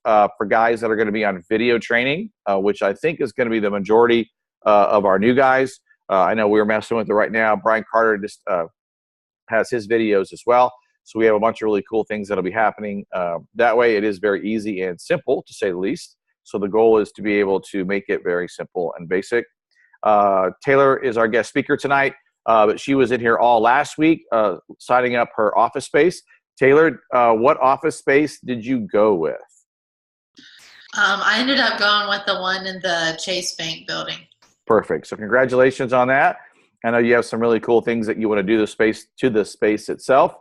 for guys that are going to be on video training, which I think is going to be the majority of our new guys. I know we're messing with it right now. Brian Carter just has his videos as well. So we have a bunch of really cool things that'll be happening. That way it is very easy and simple, to say the least. So the goal is to be able to make it very simple and basic. Taylor is our guest speaker tonight, but she was in here all last week signing up her office space. Taylor, what office space did you go with? I ended up going with the one in the Chase Bank building. Perfect. So congratulations on that. I know you have some really cool things that you want to do to the space itself.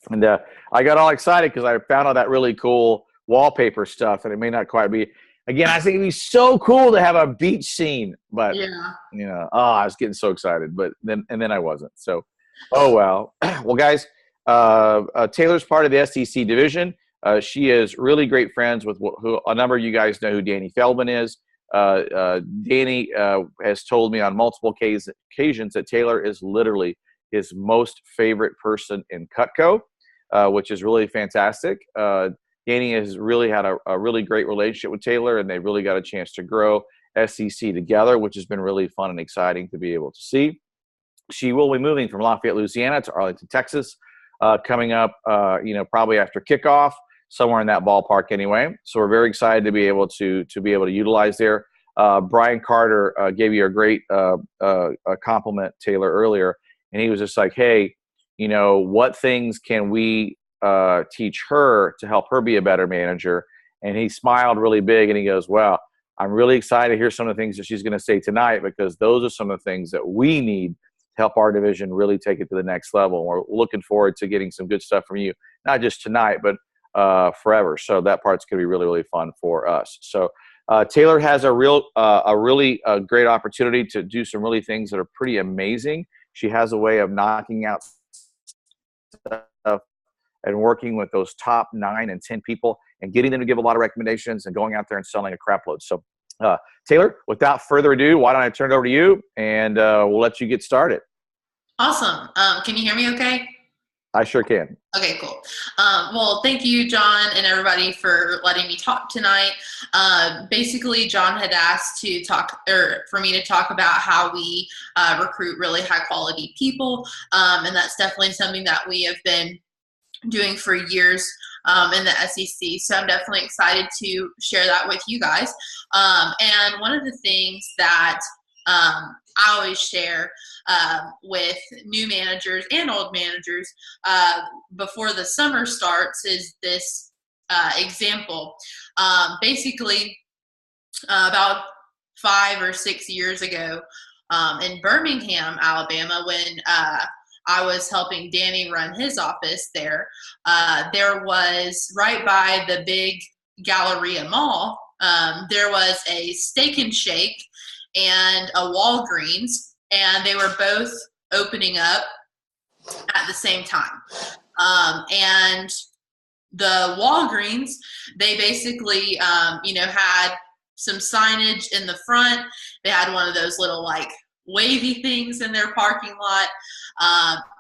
And I got all excited because I found all that really cool wallpaper stuff, and it may not quite be. Again, I think it'd be so cool to have a beach scene, but yeah, I was getting so excited, but then I wasn't. So, oh well. Well, guys, Taylor's part of the SEC division. She is really great friends with who a number of you guys know who Danny Feldman is. Danny has told me on multiple occasions that Taylor is literally his most favorite person in Cutco, which is really fantastic. Danny has really had a really great relationship with Taylor, and they really got a chance to grow SEC together, which has been really fun and exciting to be able to see. She will be moving from Lafayette, Louisiana to Arlington, Texas, coming up, probably after kickoff, somewhere in that ballpark anyway. So we're very excited to be able to utilize there. Brian Carter gave you a great compliment, Taylor, earlier, and he was just like, hey, what things can we teach her to help her be a better manager? And he smiled really big, and he goes, well, I'm really excited to hear some of the things that she's going to say tonight, because those are some of the things that we need to help our division really take it to the next level. And we're looking forward to getting some good stuff from you, not just tonight, but forever. So that part's going to be really, really fun for us. So Taylor has a really great opportunity to do some really things that are pretty amazing. She has a way of knocking out stuff and working with those top 9 and 10 people and getting them to give a lot of recommendations and going out there and selling a crap load. So Taylor, without further ado, why don't I turn it over to you, and we'll let you get started. Awesome. Can you hear me okay? I sure can. Okay, cool. Well, thank you, John, and everybody for letting me talk tonight. Basically, John had asked for me to talk about how we recruit really high quality people, and that's definitely something that we have been doing for years in the SEC. So I'm definitely excited to share that with you guys. And one of the things that I always share with new managers and old managers before the summer starts is this example. Basically, about 5 or 6 years ago in Birmingham, Alabama, when I was helping Danny run his office there, there was right by the big Galleria Mall, there was a Steak and Shake and a Walgreens, and they were both opening up at the same time. And the Walgreens, they basically, had some signage in the front. They had one of those little wavy things in their parking lot,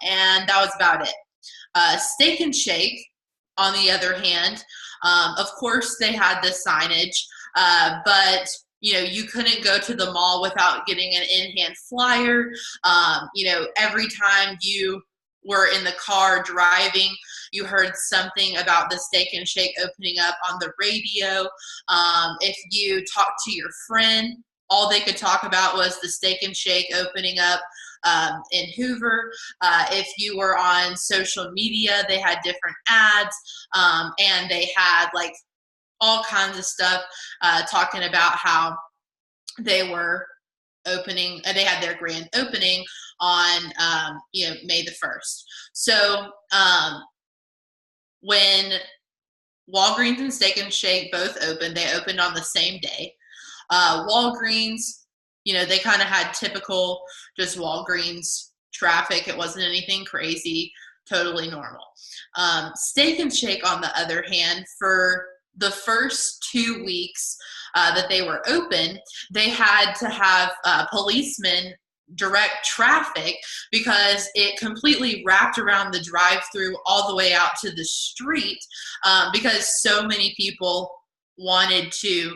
and that was about it. Steak and Shake, on the other hand, of course they had the signage, but you couldn't go to the mall without getting an in-hand flyer. Every time you were in the car driving, you heard something about the Steak and Shake opening up on the radio. If you talked to your friend, all they could talk about was the Steak and Shake opening up in Hoover. If you were on social media, they had different ads, and they had all kinds of stuff talking about how they were opening. They had their grand opening on May the 1st. So when Walgreens and Steak and Shake both opened, they opened on the same day. Walgreens, they kind of had typical just Walgreens traffic. It wasn't anything crazy, totally normal. Steak and Shake, on the other hand, for the first 2 weeks that they were open, they had to have policemen direct traffic because it completely wrapped around the drive-through all the way out to the street, because so many people wanted to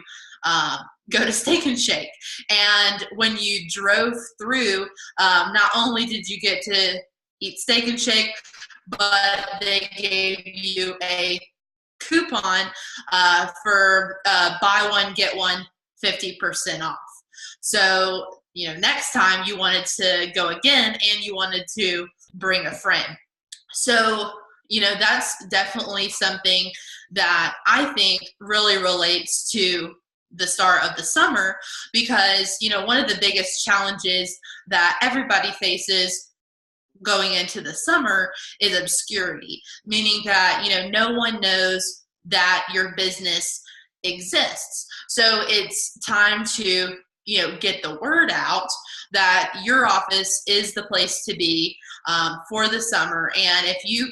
go to Steak and Shake. And when you drove through, not only did you get to eat Steak and Shake, but they gave you a coupon for buy one, get one 50% off. So, next time you wanted to go again and you wanted to bring a friend. So, that's definitely something that I think really relates to the start of the summer, because, one of the biggest challenges that everybody faces going into the summer is obscurity, meaning that, no one knows that your business exists. So it's time to, get the word out that your office is the place to be for the summer. And if you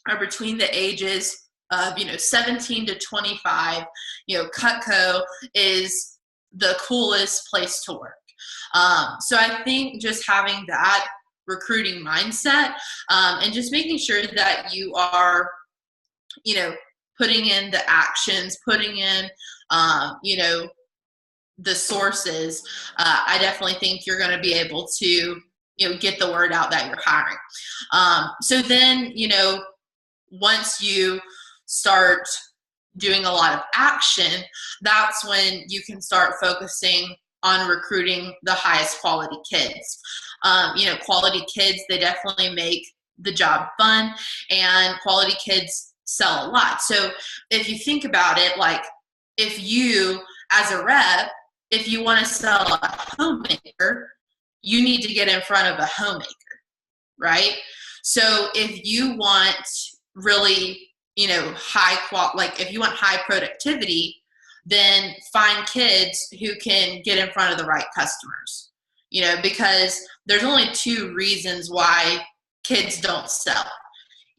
are between the ages of, 17 to 25, Cutco is the coolest place to work. So I think just having that recruiting mindset, and just making sure that you are, putting in the actions, putting in, the sources, I definitely think you're going to be able to, get the word out that you're hiring. So then, once you start doing a lot of action, that's when you can start focusing on recruiting the highest quality kids. Quality kids, they definitely make the job fun, and quality kids sell a lot. So if you think about it, like if you, as a rep, if you want to sell a homemaker, you need to get in front of a homemaker, right? So if you want really, high quality, like if you want high productivity, then find kids who can get in front of the right customers, because there's only two reasons why kids don't sell.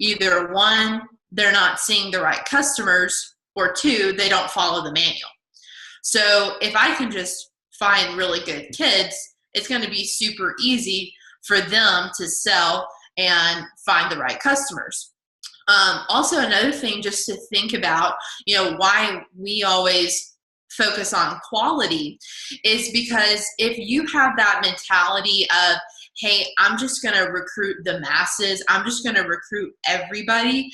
Either one, they're not seeing the right customers, or two, they don't follow the manual. So if I can just find really good kids, it's going to be super easy for them to sell and find the right customers. Also, another thing just to think about, why we always focus on quality is because if you have that mentality of, hey, I'm just going to recruit the masses, I'm just going to recruit everybody,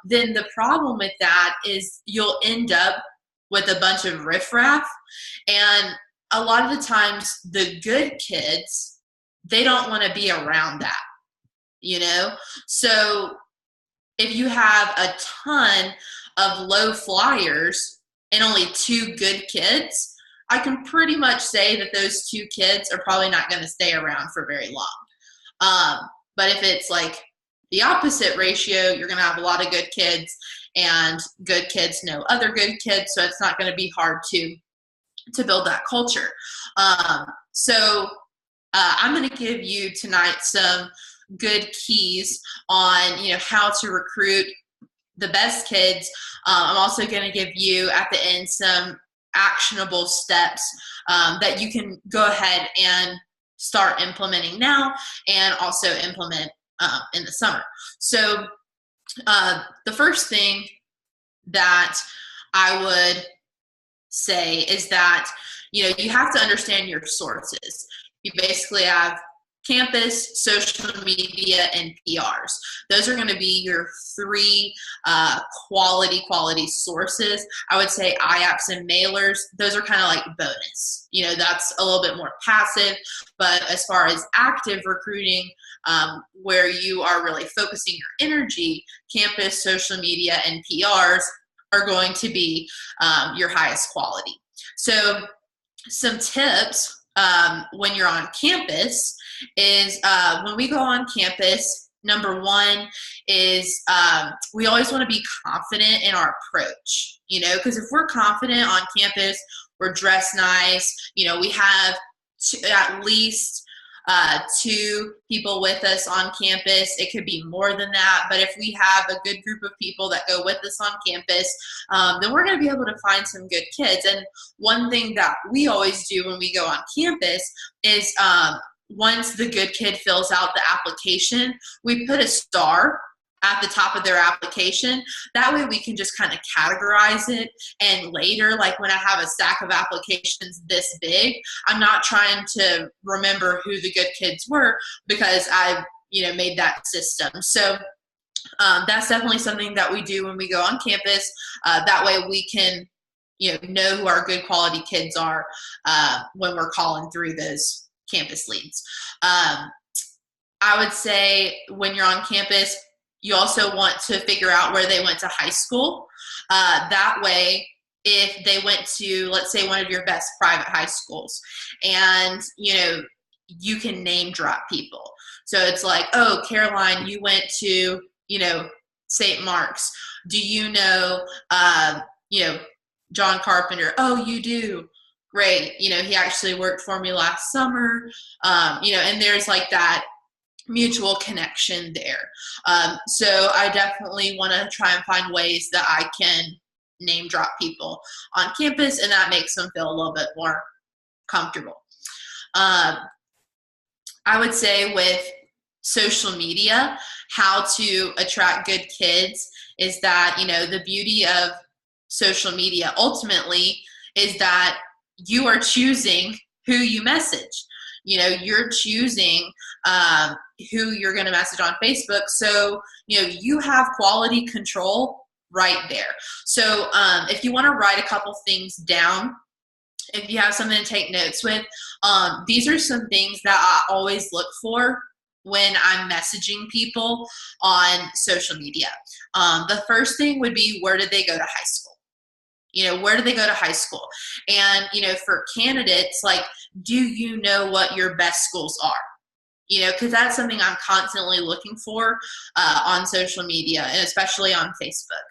then the problem with that is you'll end up with a bunch of riffraff. And a lot of the times the good kids, they don't want to be around that, So if you have a ton of low flyers and only two good kids, I can pretty much say that those two kids are probably not going to stay around for very long. But if it's like the opposite ratio, you're going to have a lot of good kids, and good kids know other good kids, so it's not going to be hard to build that culture. So I'm going to give you tonight some good keys on, how to recruit the best kids. I'm also going to give you at the end some actionable steps that you can go ahead and start implementing now, and also implement in the summer. So the first thing that I would say is that, you have to understand your sources. You basically have campus, social media, and PRs. Those are going to be your three quality sources. I would say IAPs and mailers, those are kind of like bonus. That's a little bit more passive, but as far as active recruiting, where you are really focusing your energy, campus, social media, and PRs are going to be your highest quality. So some tips when you're on campus is when we go on campus, number one is we always want to be confident in our approach, because if we're confident on campus, we're dressed nice, we have at least 2 people with us on campus. It could be more than that, but if we have a good group of people that go with us on campus, then we're going to be able to find some good kids. And one thing that we always do when we go on campus is once the good kid fills out the application, we put a star at the top of their application. That way we can just kind of categorize it. And later, like when I have a stack of applications this big, I'm not trying to remember who the good kids were because I, made that system. So that's definitely something that we do when we go on campus. That way we can, know who our good quality kids are when we're calling through those campus leads. I would say when you're on campus, you also want to figure out where they went to high school. That way, if they went to, let's say, one of your best private high schools, and, you can name drop people. So it's like, oh, Caroline, you went to, St. Mark's. Do you know, John Carpenter? Oh, you do. Great. He actually worked for me last summer. And there's like that mutual connection there. So I definitely want to try and find ways that I can name drop people on campus, and that makes them feel a little bit more comfortable. I would say with social media, how to attract good kids is that, the beauty of social media ultimately is that you are choosing who you message. You're choosing who you're going to message on Facebook. So, you have quality control right there. So if you want to write a couple things down, if you have something to take notes with, these are some things that I always look for when I'm messaging people on social media. The first thing would be, where did they go to high school? Where do they go to high school? And, for candidates, like, do you know what your best schools are? Because that's something I'm constantly looking for on social media, and especially on Facebook.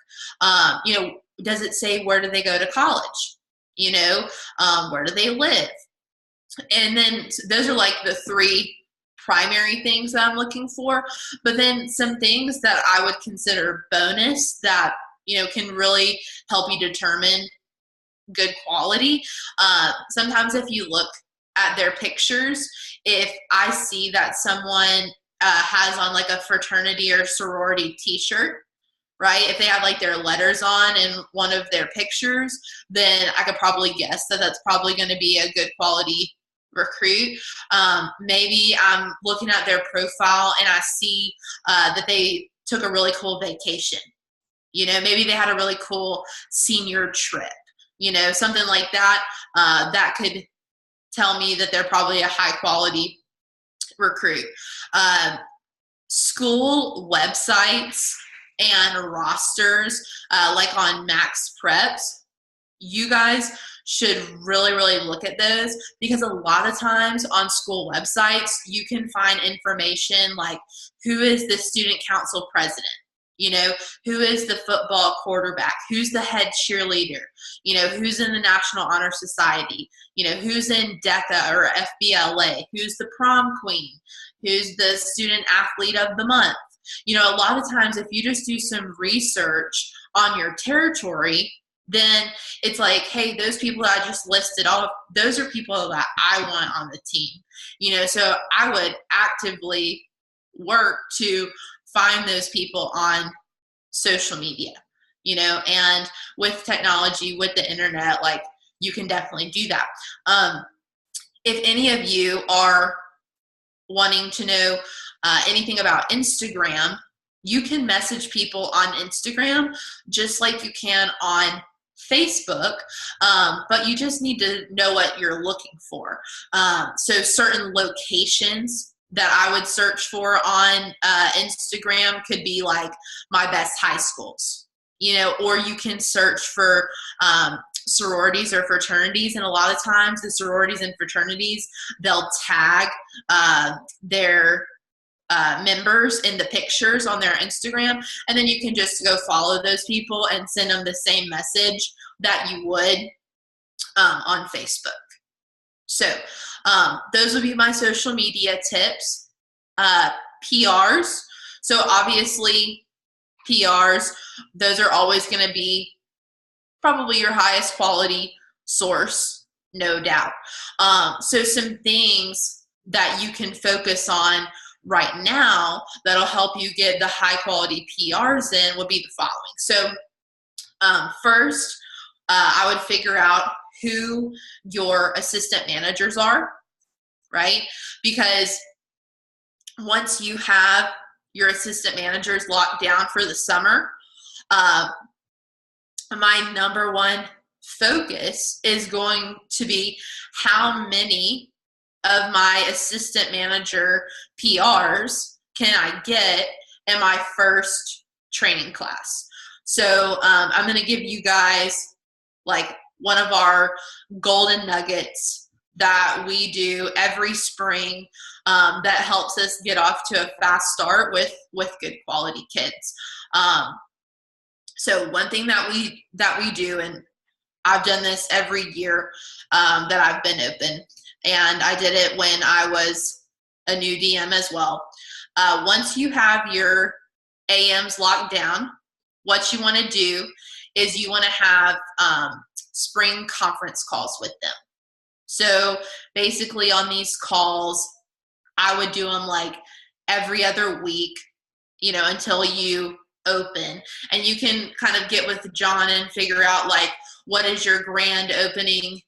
Does it say where do they go to college? Where do they live? And then those are like the three primary things that I'm looking for. But then some things that I would consider bonus that, can really help you determine good quality. Sometimes if you look at their pictures, if I see that someone has on like a fraternity or sorority t-shirt, right? If they have like their letters on in one of their pictures, then I could probably guess that that's probably going to be a good quality recruit. Maybe I'm looking at their profile and I see that they took a really cool vacation. Maybe they had a really cool senior trip, something like that. That could tell me that they're probably a high quality recruit. School websites and rosters, like on Max Preps, you guys should really, really look at those, because a lot of times on school websites, you can find information like who is the student council president, who is the football quarterback, who's the head cheerleader, who's in the National Honor Society, who's in DECA or FBLA, who's the prom queen, who's the student athlete of the month. A lot of times if you just do some research on your territory, then it's like, hey, those people that I just listed, those are people that I want on the team. So I would actively work to find those people on social media, and with technology, with the internet, like, you can definitely do that. If any of you are wanting to know anything about Instagram, you can message people on Instagram just like you can on Facebook, but you just need to know what you're looking for. So certain locations that I would search for on Instagram could be like my best high schools, or you can search for sororities or fraternities. And a lot of times the sororities and fraternities, they'll tag their members in the pictures on their Instagram. And then you can just go follow those people and send them the same message that you would on Facebook. So those would be my social media tips. PRs. So obviously PRs, those are always going to be probably your highest quality source, no doubt. So some things that you can focus on right now that'll help you get the high quality PRs in would be the following. So first, I would figure out who your assistant managers are, right? Because once you have your assistant managers locked down for the summer, my number one focus is going to be how many of my assistant manager PRs can I get in my first training class. So I'm going to give you guys like one of our golden nuggets that we do every spring that helps us get off to a fast start with good quality kids. So one thing that we do, and I've done this every year that I've been open, and I did it when I was a new DM as well. Once you have your AMs locked down, what you want to do is you want to have spring conference calls with them. So basically on these calls, I would do them like every other week, you know, until you open. And you can kind of get with John and figure out like what is your grand opening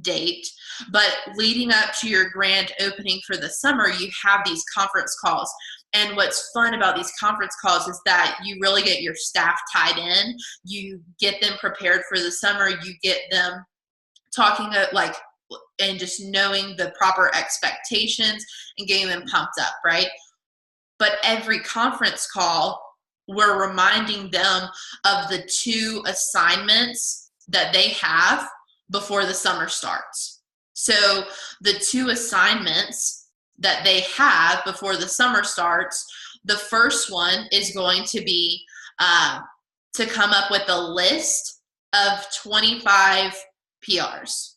date. But leading up to your grand opening for the summer, you have these conference calls. And what's fun about these conference calls is that you really get your staff tied in. You get them prepared for the summer. You get them talking like and just knowing the proper expectations and getting them pumped up, right? But every conference call, we're reminding them of the 2 assignments that they have before the summer starts. So the 2 assignments that they have before the summer starts, the first one is going to be to come up with a list of 25 PRs.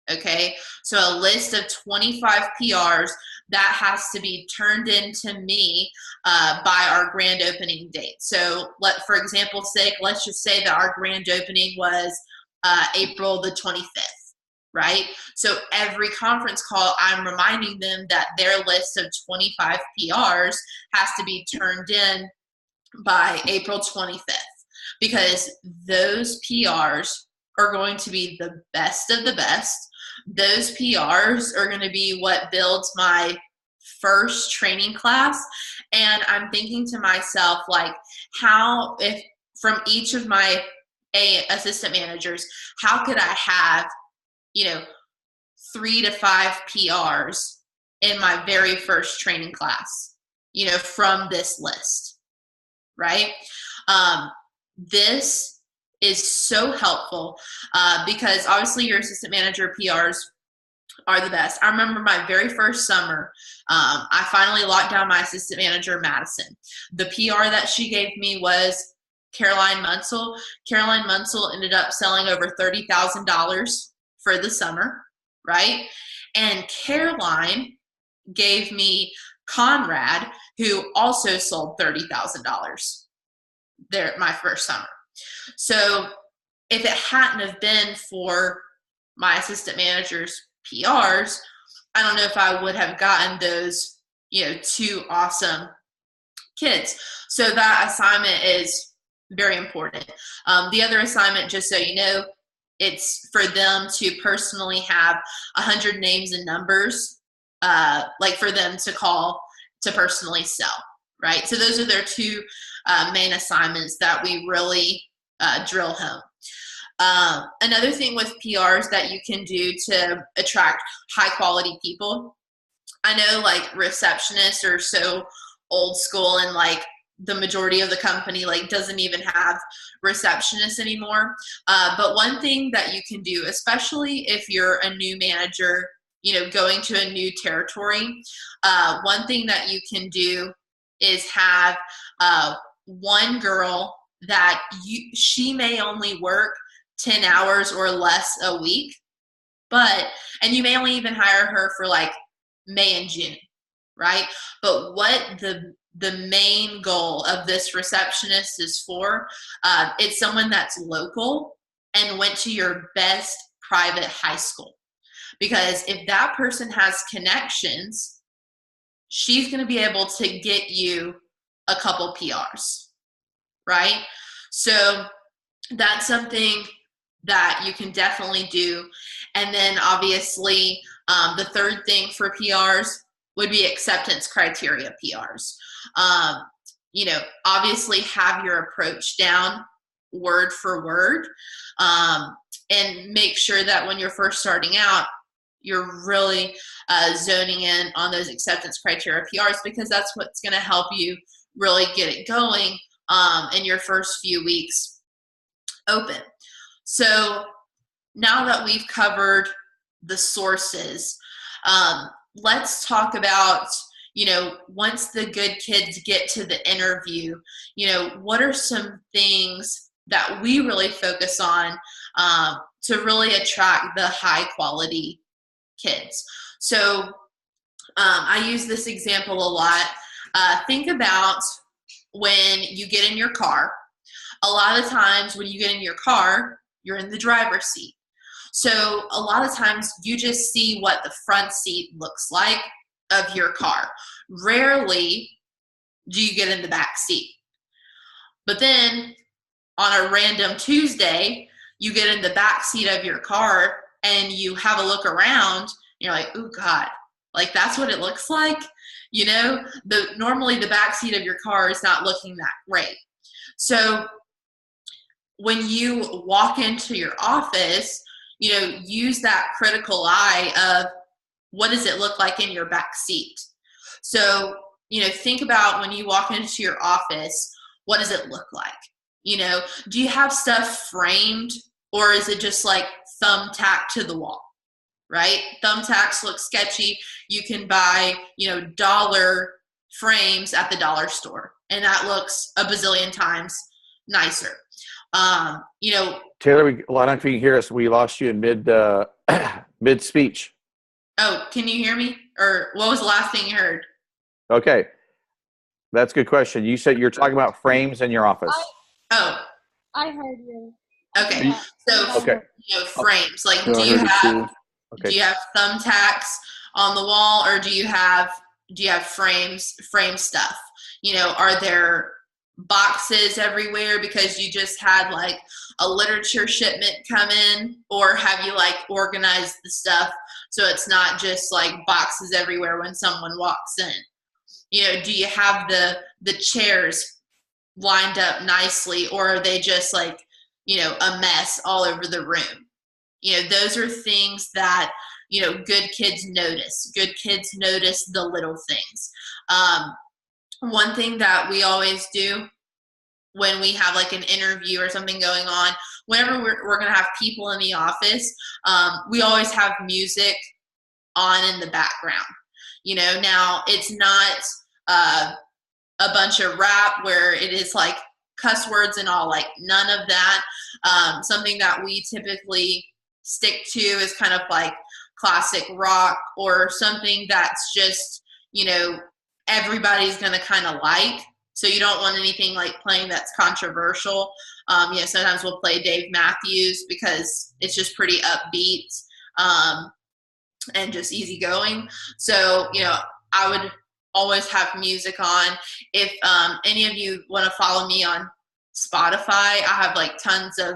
Okay, so a list of 25 PRs that has to be turned in to me by our grand opening date. So for example's sake, let's just say that our grand opening was April the 25th, right? So every conference call, I'm reminding them that their list of 25 PRs has to be turned in by April 25th, because those PRs are going to be the best of the best. Those PRs are going to be what builds my first training class. And I'm thinking to myself, like, how, if from each of my assistant managers, how could I have, 3 to 5 PRs in my very first training class, from this list, right? This is so helpful because obviously your assistant manager PRs are the best. I remember my very first summer, I finally locked down my assistant manager, Madison. The PR that she gave me was Caroline Munsell. Caroline Munsell ended up selling over $30,000 for the summer, right? And Caroline gave me Conrad, who also sold $30,000 there my first summer. So if it hadn't have been for my assistant manager's PRs, I don't know if I would have gotten those, 2 awesome kids. So that assignment is very important. The other assignment, just so you know, it's for them to personally have 100 names and numbers, like for them to call to personally sell, right? So those are their 2 main assignments that we really drill home. Another thing with PRs that you can do to attract high quality people, I know like receptionists are so old school and like the majority of the company like doesn't even have receptionists anymore. But one thing that you can do, especially if you're a new manager, going to a new territory, one thing that you can do is have one girl that she may only work 10 hours or less a week, and you may only even hire her for like May and June, right? But what the main goal of this receptionist is for, it's someone that's local and went to your best private high school. because if that person has connections, she's going to be able to get you a couple PRs, right? So that's something that you can definitely do. And then obviously the third thing for PRs would be acceptance criteria PRs. Obviously have your approach down word for word, and make sure that when you're first starting out, you're really zoning in on those acceptance criteria PRs, because that's what's going to help you really get it going in your first few weeks open. So now that we've covered the sources, let's talk about, once the good kids get to the interview, what are some things that we really focus on to really attract the high quality kids. So I use this example a lot. Think about when you get in your car. A lot of times when you get in your car, you're in the driver's seat. So a lot of times you just see what the front seat looks like of your car. Rarely do you get in the back seat. But then on a random Tuesday, you get in the back seat of your car and you have a look around and you're like, oh God, like that's what it looks like. Normally the back seat of your car is not looking that great. So when you walk into your office, use that critical eye of what does it look like in your back seat. So, think about when you walk into your office, what does it look like? Do you have stuff framed, or is it just like thumbtacked to the wall, right? Thumbtacks look sketchy. You can buy, dollar frames at the dollar store, and that looks a bazillion times nicer. Taylor, a lot of you can hear us. We lost you in mid speech. Oh, can you hear me? Or what was the last thing you heard? Okay, that's a good question. You said you're talking about frames in your office. I heard you. Okay, so okay. Frames. Like, do you have thumbtacks on the wall, or do you have frame stuff? Are there boxes everywhere because you just had like a literature shipment come in, or have you like organized the stuff so it's not just like boxes everywhere when someone walks in? Do you have the chairs lined up nicely, or are they just like, a mess all over the room? Those are things that, good kids notice. Good kids notice the little things. One thing that we always do when we have like an interview or something going on, whenever we're going to have people in the office, we always have music on in the background. Now it's not a bunch of rap where it is like cuss words and all, like none of that. Something that we typically stick to is kind of like classic rock, or something that's just, everybody's going to kind of like. So you don't want anything like playing that's controversial. Sometimes we'll play Dave Matthews because it's just pretty upbeat and just easygoing. So, I would always have music on. If any of you want to follow me on Spotify, I have like tons of,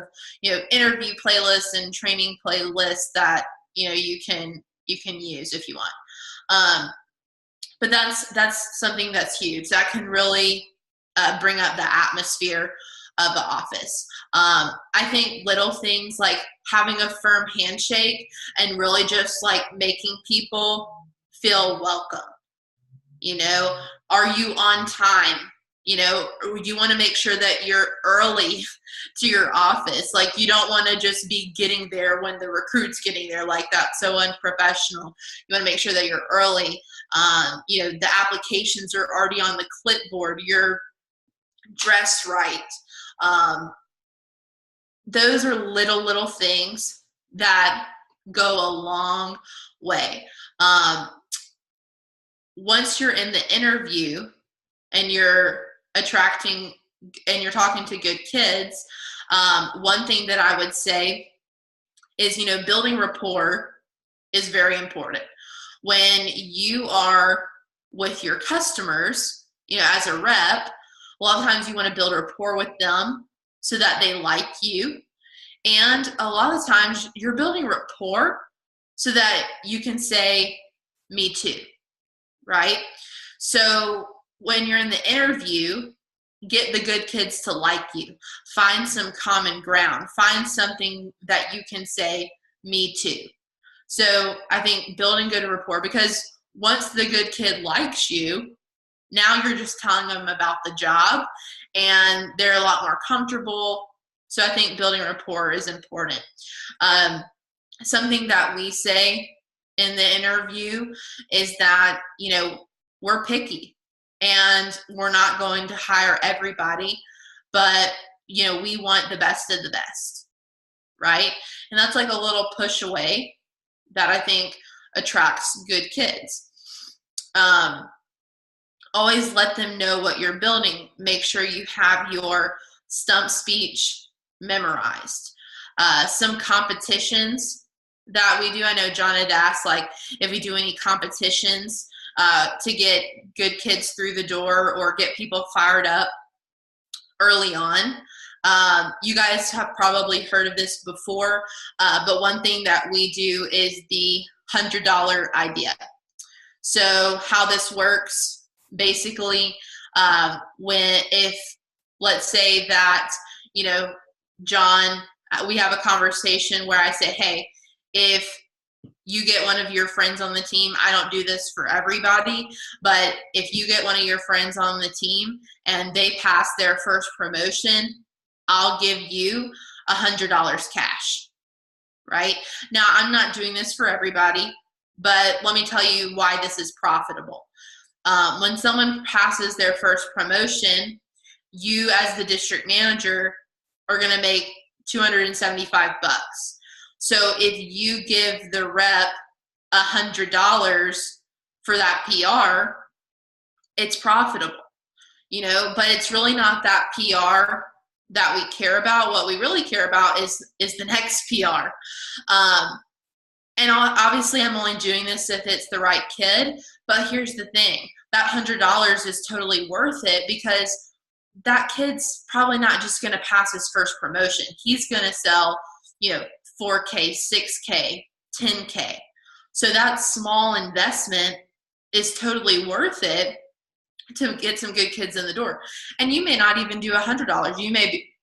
interview playlists and training playlists that, you can use if you want. But that's something that's huge. That can really bring up the atmosphere of the office. I think little things like having a firm handshake and really just like making people feel welcome. Are you on time? You want to make sure that you're early to your office. Like, you don't want to just be getting there when the recruit's getting there. Like, that's so unprofessional. You want to make sure that you're early. The applications are already on the clipboard. You're dressed right. Those are little things that go a long way. Once you're in the interview and you're attracting and you're talking to good kids, one thing that I would say is, building rapport is very important. When you are with your customers, as a rep, a lot of times you want to build a rapport with them so that they like you. And a lot of times you're building rapport so that you can say, me too, right? So when you're in the interview, get the good kids to like you. Find some common ground. Find something that you can say, me too. So I think building good rapport, because once the good kid likes you, now you're just telling them about the job and they're a lot more comfortable. So I think building rapport is important. Something that we say in the interview is that, we're picky and we're not going to hire everybody, but, we want the best of the best, right? And that's like a little push away that I think attracts good kids. Always let them know what you're building. Make sure you have your stump speech memorized. Some competitions that we do, I know John had asked, like, if we do any competitions to get good kids through the door or get people fired up early on. You guys have probably heard of this before, but one thing that we do is the $100 idea. So how this works, basically, if let's say that, John, we have a conversation where I say, hey, if you get one of your friends on the team, I don't do this for everybody, but if you get one of your friends on the team and they pass their first promotion, I'll give you $100 cash, right? Now, I'm not doing this for everybody, but let me tell you why this is profitable. When someone passes their first promotion, you as the district manager are going to make $275. So if you give the rep $100 for that PR, it's profitable, but it's really not that PR that we care about. What we really care about is the next PR. And obviously I'm only doing this if it's the right kid, but here's the thing, that $100 is totally worth it because that kid's probably not just going to pass his first promotion. He's going to sell, 4K, 6K, 10K. So that small investment is totally worth it to get some good kids in the door. And you may not even do $100.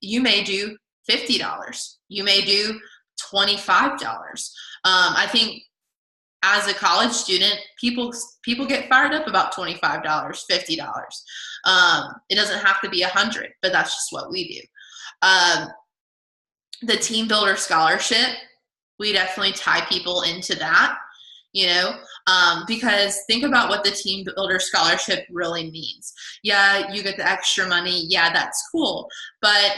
You may do $50. You may do $25. I think as a college student, people get fired up about $25, $50. It doesn't have to be $100, but that's just what we do. The Team Builder Scholarship, we definitely tie people into that, because think about what the Team Builder Scholarship really means. Yeah, you get the extra money. Yeah, that's cool. But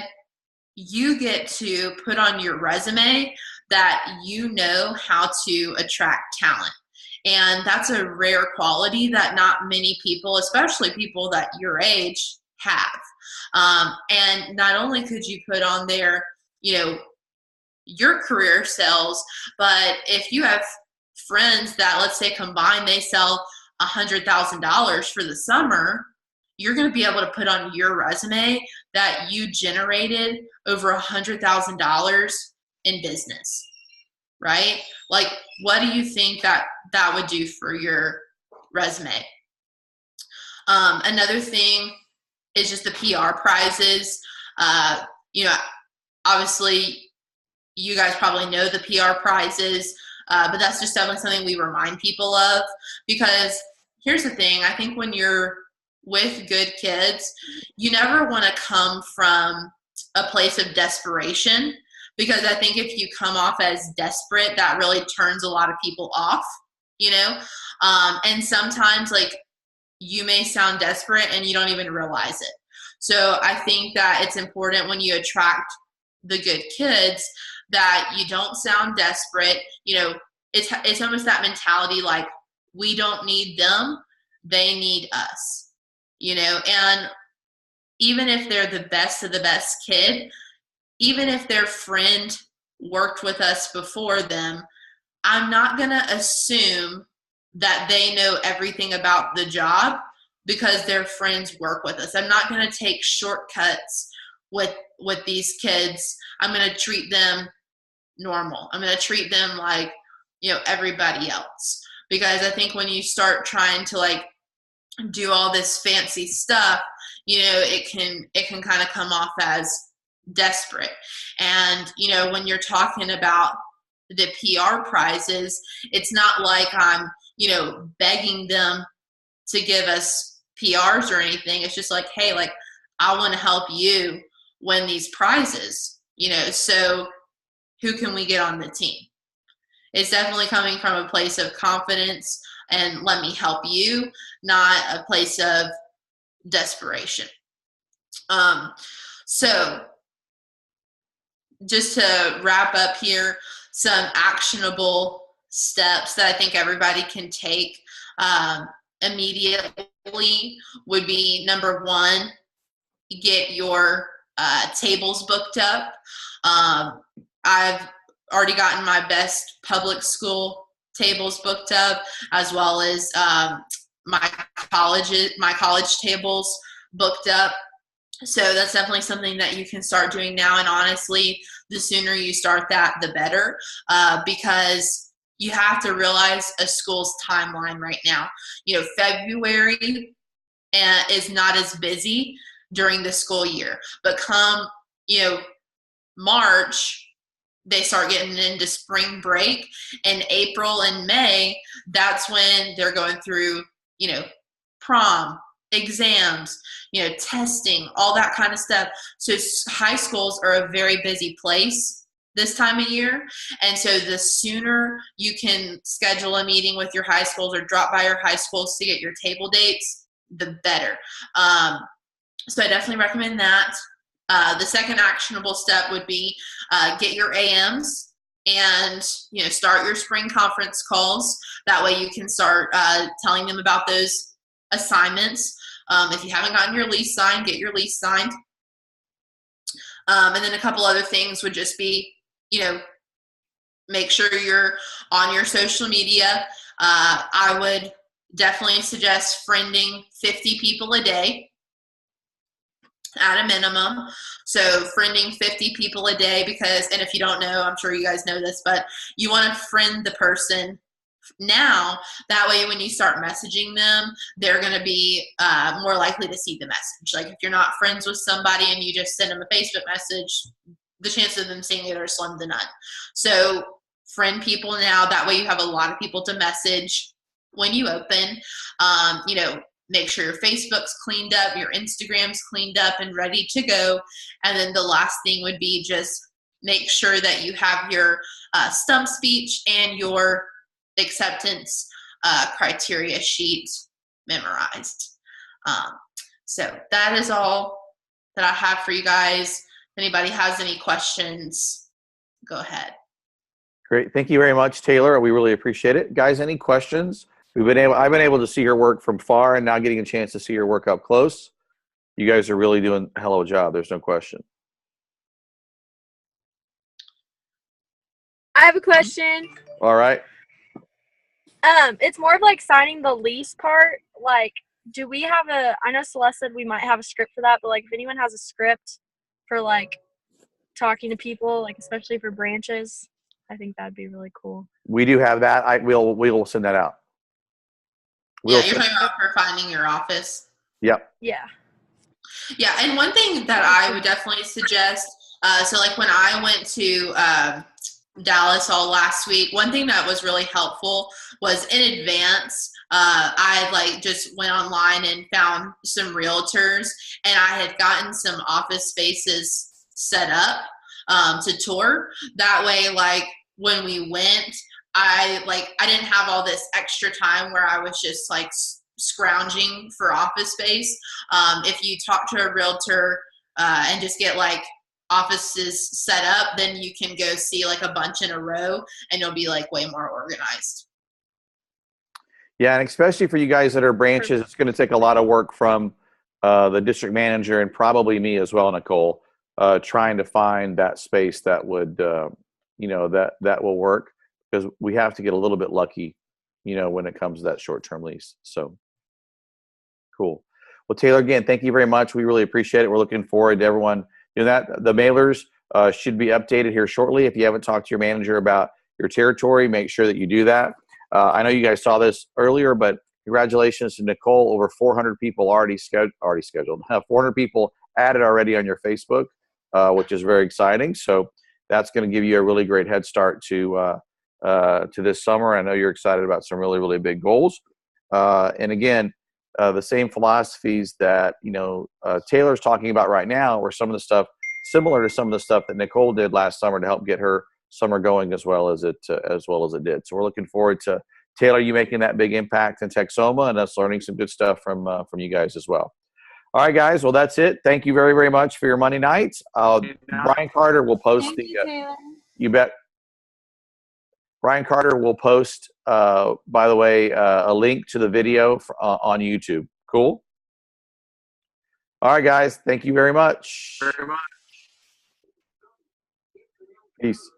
you get to put on your resume that you know how to attract talent. And that's a rare quality that not many people, especially people that your age, have. And not only could you put on there, your career sales, but if you have friends that, let's say, combined, they sell $100,000 for the summer, you're going to be able to put on your resume that you generated over $100,000 in business, right? Like, what do you think that would do for your resume? Another thing is just the PR prizes. Obviously, you guys probably know the PR prizes, but that's just definitely something we remind people of, because here's the thing. I think when you're with good kids, you never want to come from a place of desperation, because I think if you come off as desperate, that really turns a lot of people off, and sometimes, like, you may sound desperate and you don't even realize it. So I think that it's important when you attract the good kids that you don't sound desperate. It's almost that mentality, like, we don't need them, they need us, and even if they're the best of the best kid, even if their friend worked with us before them, I'm not going to assume that they know everything about the job because their friends work with us. I'm not going to take shortcuts with these kids. I'm going to treat them normal. I'm going to treat them like, everybody else. Because I think when you start trying to like do all this fancy stuff, it can kind of come off as desperate. And, when you're talking about the PR prizes, it's not like I'm, begging them to give us PRs or anything. It's just like, hey, like, I want to help you win these prizes, so who can we get on the team? It's definitely coming from a place of confidence and let me help you, not a place of desperation. So just to wrap up here, some actionable steps that I think everybody can take immediately would be, number one, get your tables booked up. I've already gotten my best public school tables booked up, as well as my college tables booked up. So that's definitely something that you can start doing now. And honestly, the sooner you start that, the better, because you have to realize a school's timeline right now. February is not as busy during the school year, but come, March, they start getting into spring break, and April and May, that's when they're going through, prom, exams, testing, all that kind of stuff. So high schools are a very busy place this time of year. And so the sooner you can schedule a meeting with your high schools or drop by your high schools to get your table dates, the better. So I definitely recommend that. The second actionable step would be get your AMs and start your spring conference calls. That way you can start telling them about those assignments. If you haven't gotten your lease signed, get your lease signed. And then a couple other things would just be, make sure you're on your social media. I would definitely suggest friending 50 people a day at a minimum. So friending 50 people a day, because, and if you don't know, I'm sure you guys know this, but you want to friend the person now. That way when you start messaging them, they're going to be more likely to see the message. Like if you're not friends with somebody and you just send them a Facebook message, the chances of them seeing it are slim to none. So friend people now. That way you have a lot of people to message when you open. Make sure your Facebook's cleaned up, your Instagram's cleaned up and ready to go. And then the last thing would be just make sure that you have your stump speech and your acceptance criteria sheet memorized. So that is all that I have for you guys. If anybody has any questions, go ahead. Great. Thank you very much, Taylor. We really appreciate it. Guys, any questions? I've been able to see your work from far, and now getting a chance to see your work up close. You guys are really doing a hell of a job. There's no question. I have a question. All right. It's more of like signing the lease part. Like, do we have I know Celeste said we might have a script for that, but like if anyone has a script for like talking to people, like especially for branches, I think that'd be really cool. We do have that. We will send that out. You're talking about for finding your office. Yep. Yeah. Yeah, and one thing that I would definitely suggest, so like when I went to Dallas all last week, one thing that was really helpful was in advance, I like just went online and found some realtors, and I had gotten some office spaces set up to tour. That way, like when we went, I didn't have all this extra time where I was just like scrounging for office space. If you talk to a realtor and just get like offices set up, then you can go see like a bunch in a row and you'll be like way more organized. Yeah, and especially for you guys that are branches, it's going to take a lot of work from the district manager and probably me as well, Nicole, trying to find that space that would, that will work. because we have to get a little bit lucky, you know, when it comes to that short-term lease. So cool. Well, Taylor, again, thank you very much. We really appreciate it. We're looking forward to everyone doing that. The mailers should be updated here shortly. If you haven't talked to your manager about your territory, make sure that you do that. I know you guys saw this earlier, but congratulations to Nicole. Over 400 people already scheduled. 400 people added already on your Facebook, which is very exciting. So that's going to give you a really great head start to this summer. I know you're excited about some really, really big goals. And again, the same philosophies that, you know, Taylor's talking about right now were some of the stuff similar to some of the stuff that Nicole did last summer to help get her summer going as well as it did. So we're looking forward to Taylor, you making that big impact in Texoma and us learning some good stuff from you guys as well. All right, guys. Well, that's it. Thank you very, very much for your Monday nights. Brian Carter will post you bet. Brian Carter will post, by the way, a link to the video on YouTube. Cool. All right, guys. Thank you very much. Peace.